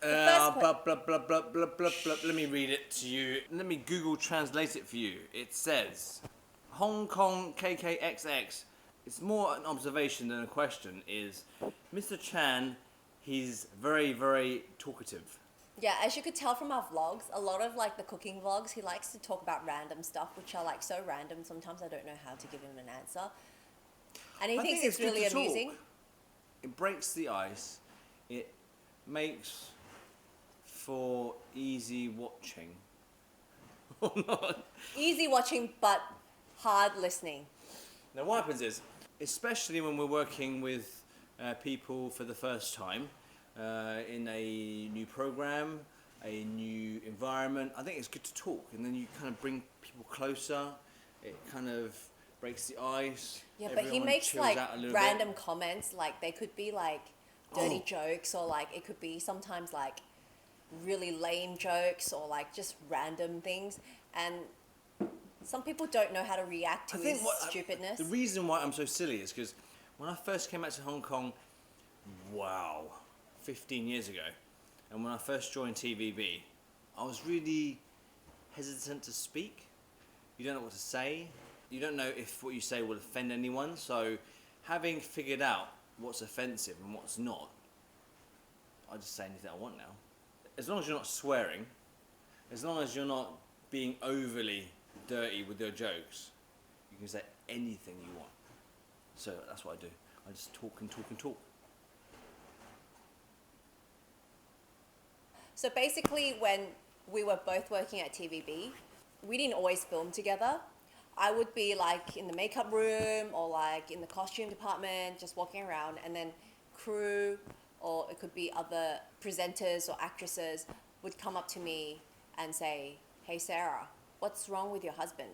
Blah, blah, blah, blah, blah, blah, blah. Let me read it to you. Let me Google translate it for you. It says, Hong Kong KKXX. It's more an observation than a question. Is Mr. Chan, he's very, very talkative. Yeah, as you could tell from our vlogs, a lot of like the cooking vlogs, he likes to talk about random stuff, which are like so random. Sometimes I don't know how to give him an answer. And he thinks it's really amusing. It breaks the ice. It makes for easy watching. Easy watching, but hard listening. Now what happens is, especially when we're working with people for the first time, in a new program, a new environment, I think it's good to talk, and then you kind of bring people closer. It kind of breaks the ice. Yeah, but he makes like random comments, like they could be like dirty jokes, or like it could be sometimes like really lame jokes, or like just random things, and some people don't know how to react to his stupidness. The reason why I'm so silly is because when I first came back to Hong Kong, 15 years ago, and when I first joined TVB, I was really hesitant to speak. You don't know what to say. You don't know if what you say will offend anyone. So having figured out what's offensive and what's not, I just say anything I want now. As long as you're not swearing, as long as you're not being overly dirty with your jokes, you can say anything you want. So that's what I do. I just talk and talk and talk. So basically, when we were both working at TVB, we didn't always film together. I would be like in the makeup room or like in the costume department, just walking around, and then crew, or it could be other presenters or actresses, would come up to me and say, "Hey Sarah, what's wrong with your husband?"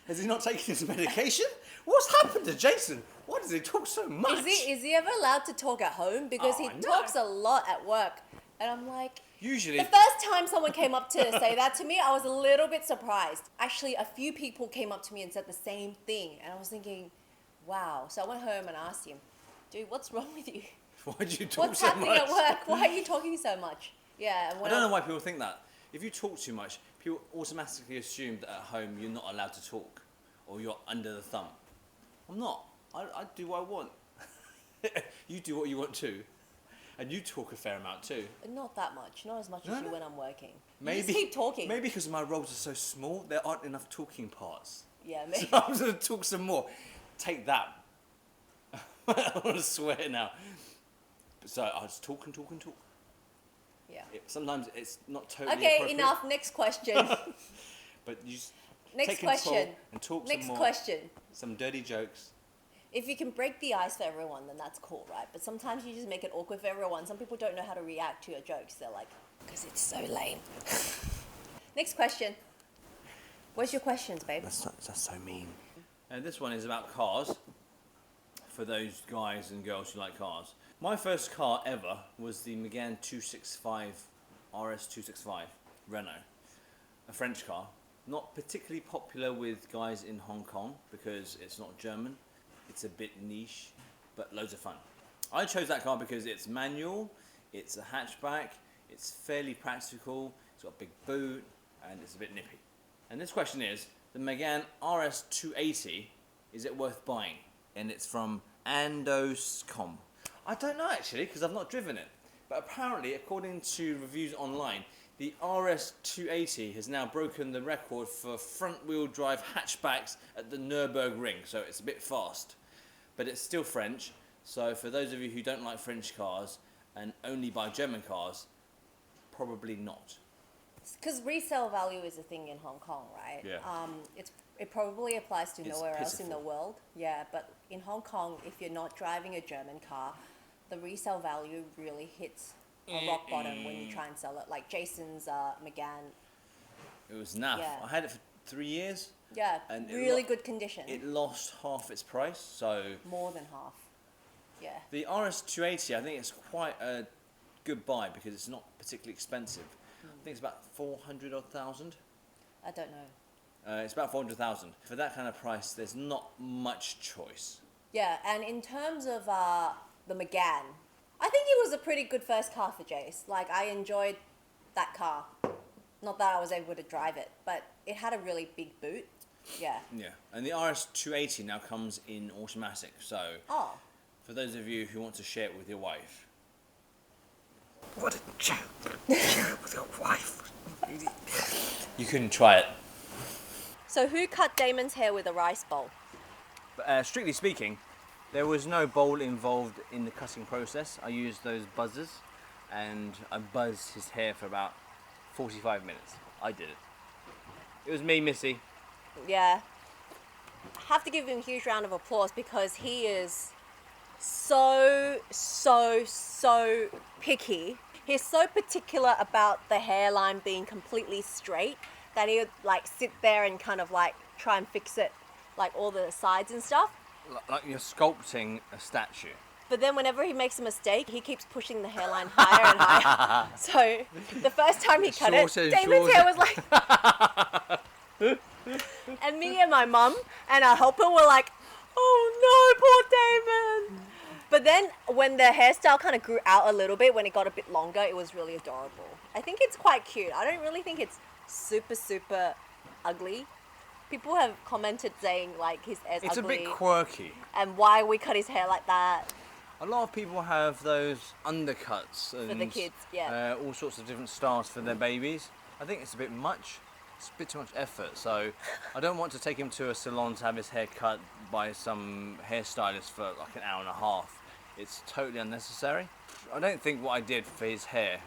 Has he not taken his medication? What's happened to Jason? Why does he talk so much? Is he ever allowed to talk at home? Because he talks a lot at work. And I'm like... Usually... The first time someone came up to say that to me, I was a little bit surprised. Actually, a few people came up to me and said the same thing. And I was thinking, wow. So I went home and asked him, dude, what's wrong with you? Why do you talk so much? What's happening at work? Why are you talking so much? Yeah. I don't know why people think that. If you talk too much, people automatically assume that at home you're not allowed to talk, or you're under the thumb. I'm not. I do what I want. You do what you want too. And you talk a fair amount too. Not that much. Not as much as you when I'm working. Maybe, you just keep talking. Maybe because my roles are so small, there aren't enough talking parts. Yeah, maybe. So I'm going to talk some more. Take that. I want to swear now. So I'll just talk and talk and talk. Yeah. Sometimes it's not totally Okay, enough. Next question. But you just Next question. And talk Next some more. question. Some dirty jokes. If you can break the ice for everyone, then that's cool, right? But sometimes you just make it awkward for everyone. Some people don't know how to react to your jokes. They're like, because it's so lame. Next question. Where's your questions, babe? That's so mean. This one is about cars. For those guys and girls who like cars. My first car ever was the Megane 265 RS 265 Renault. A French car. Not particularly popular with guys in Hong Kong because it's not German. It's a bit niche, but loads of fun. I chose that car because it's manual, it's a hatchback, it's fairly practical, it's got a big boot, and it's a bit nippy. And this question is, the Megane RS 280, is it worth buying? And it's from Andoscom. I don't know actually, because I've not driven it. But apparently, according to reviews online, the RS 280 has now broken the record for front-wheel drive hatchbacks at the Nürburgring, so it's a bit fast. But it's still French, so for those of you who don't like French cars and only buy German cars, probably not. Because resale value is a thing in Hong Kong, right? Yeah. It probably applies to nowhere else pitiful. in the world. Yeah, but in Hong Kong, if you're not driving a German car, the resale value really hits a rock bottom when you try and sell it. Like Jason's Megane. It was naff. Yeah. I had it for 3 years. Yeah, and really good condition. It lost half its price, so... More than half. Yeah. The RS 280, I think it's quite a good buy because it's not particularly expensive. I think it's about 400 odd thousand. I don't know. It's about 400,000. For that kind of price, there's not much choice. Yeah, and in terms of the Megane, I think it was a pretty good first car for Jace. Like, I enjoyed that car. Not that I was able to drive it, but it had a really big boot. Yeah. Yeah, and the RS280 now comes in automatic, so Oh. for those of you who want to share it with your wife. What a joke. Share it with your wife. You can try it. So who cut Damon's hair with a rice bowl? But, strictly speaking, there was no bowl involved in the cutting process. I used those buzzers and I buzzed his hair for about 45 minutes. I did it. It was me, Missy. Yeah. I have to give him a huge round of applause because he is so picky. He's so particular about the hairline being completely straight that he would like sit there and kind of like try and fix it, like all the sides and stuff. Like you're sculpting a statue. But then whenever he makes a mistake, he keeps pushing the hairline higher and higher. So the first time he cut it, Shorter and Damon's shorter. hair was like... And me and my mum and our helper were like, oh no, poor Damon. But then when the hairstyle kind of grew out a little bit, when it got a bit longer, it was really adorable. I think it's quite cute. I don't really think it's super ugly. People have commented saying like his hair's It's ugly a bit quirky. and why we cut his hair like that. A lot of people have those undercuts and the kids, yeah. all sorts of different styles for their babies. I think it's a bit much. It's a bit too much effort. So I don't want to take him to a salon to have his hair cut by some hairstylist for like an hour and a half. It's totally unnecessary. I don't think what I did for his hair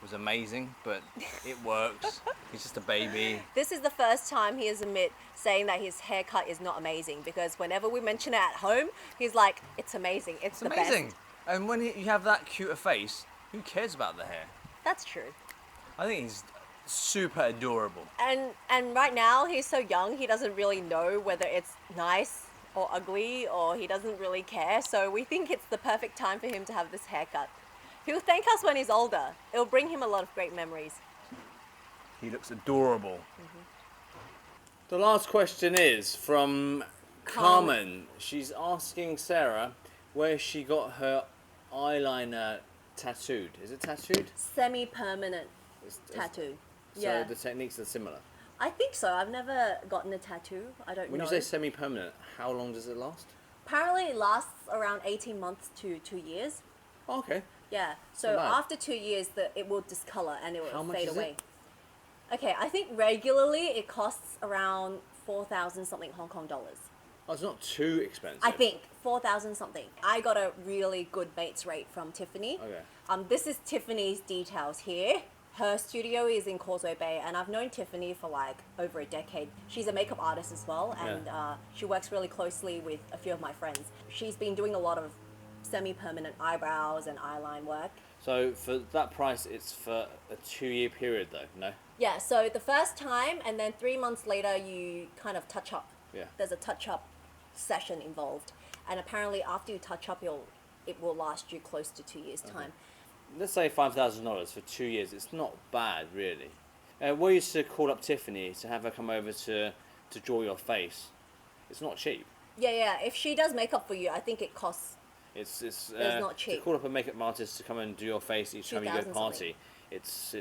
was amazing, but it works. He's just a baby. This is the first time he has admit saying that his haircut is not amazing, because whenever we mention it at home, he's like, it's amazing, it's the Amazing. best. And when you have that cute a face, who cares about the hair? That's true. I think he's super adorable. And right now he's so young, he doesn't really know whether it's nice or ugly, or he doesn't really care. So we think it's the perfect time for him to have this haircut. He'll thank us when he's older. It'll bring him a lot of great memories. He looks adorable. The last question is from Carmen. She's asking Sarah where she got her eyeliner tattooed. Is it tattooed? Semi-permanent tattoo. So Yeah. the techniques are similar. I think so. I've never gotten a tattoo. I don't When know. you say semi-permanent, how long does it last? Apparently it lasts around 18 months to 2 years. Oh, okay. Yeah. So Not bad. after 2 years, it will discolor and it will How much fade is away. it? Okay, I think regularly it costs around 4,000 something Hong Kong dollars. Oh, it's not too expensive. I think 4,000 something. I got a really good mates rate from Tiffany. Okay. This is Tiffany's details here. Her studio is in Causeway Bay, and I've known Tiffany for like over a decade. She's a makeup artist as well, and she works really closely with a few of my friends. She's been doing a lot of semi-permanent eyebrows and eyeline work. So for that price, it's for a 2-year period though, no? Yeah, so the first time, and then 3 months later, you kind of touch up. Yeah. There's a touch-up session involved, and apparently after you touch up, it will last you close to 2 years' time. Let's say $5,000 for 2 years. It's not bad, really. We used to call up Tiffany to have her come over to draw your face. It's not cheap. Yeah. If she does makeup for you, I think it costs. It's not cheap. To call up a makeup artist to come and do your face each time you go 2,000 party. It's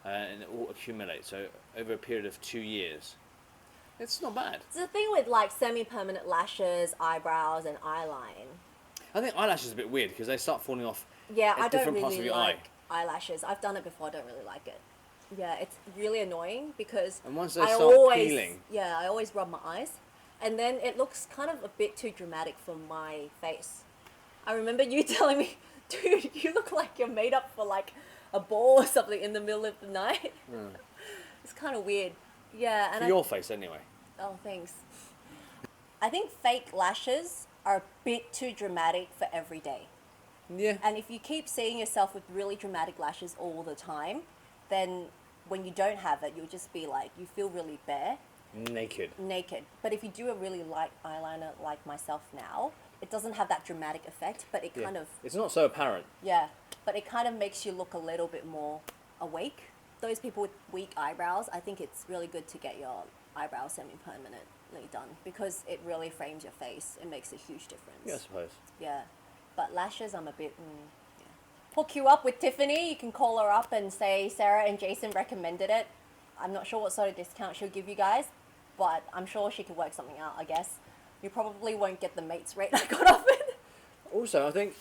and it all accumulates. So over a period of 2 years, it's not bad. It's the thing with like semi-permanent lashes, eyebrows, and eyeline. I think eyelashes are a bit weird because they start falling off. Yeah, at I don't different parts of really your like eyelashes. I've done it before. I don't really like it. Yeah, it's really annoying because And once they I start always, peeling. yeah, I always rub my eyes, and then it looks kind of a bit too dramatic for my face. I remember you telling me, dude, you look like you're made up for like a ball or something in the middle of the night. It's kind of weird. Yeah, and For your face, anyway. oh, thanks. I think fake lashes are a bit too dramatic for every day. Yeah. And if you keep seeing yourself with really dramatic lashes all the time, then when you don't have it, you'll just be like, you feel really bare, Naked. naked. But if you do a really light eyeliner like myself now, it doesn't have that dramatic effect, but it Yeah. kind of, It's not so apparent. yeah, but it kind of makes you look a little bit more awake. Those people with weak eyebrows, I think it's really good to get your eyebrows semi-permanently done because it really frames your face. It makes a huge difference. Yeah, I suppose. Yeah. But lashes, I'm a bit, hook you up with Tiffany. You can call her up and say Sarah and Jason recommended it. I'm not sure what sort of discount she'll give you guys, but I'm sure she can work something out, I guess. You probably won't get the mates rate I got off it. Also, I think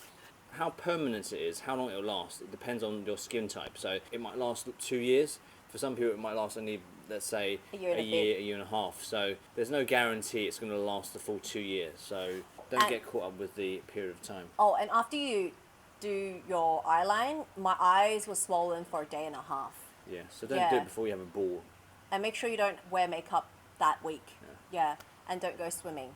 how permanent it is, how long it'll last, it depends on your skin type. So it might last 2 years. For some people, it might last only, let's say, A year and a half. So there's no guarantee it's going to last the full 2 years. So don't get caught up with the period of time. Oh, and after you do your eyeline, my eyes were swollen for a day and a half. Yeah, so don't do it before you have a ball. And make sure you don't wear makeup that week. Yeah, and don't go swimming.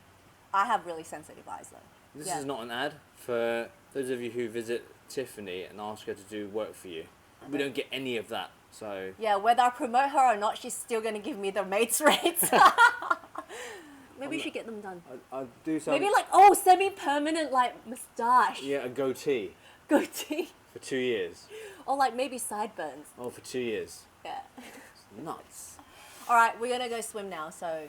I have really sensitive eyes though. This is not an ad for those of you who visit Tiffany and ask her to do work for you. We don't get any of that, so... Yeah, whether I promote her or not, she's still going to give me the mates rates. Maybe you should get them done. I'll do some... Maybe like, semi-permanent like moustache. Yeah, a goatee. Goatee. For 2 years. Or like maybe sideburns. Oh, for 2 years. Yeah. It's nuts. All right, we're going to go swim now, so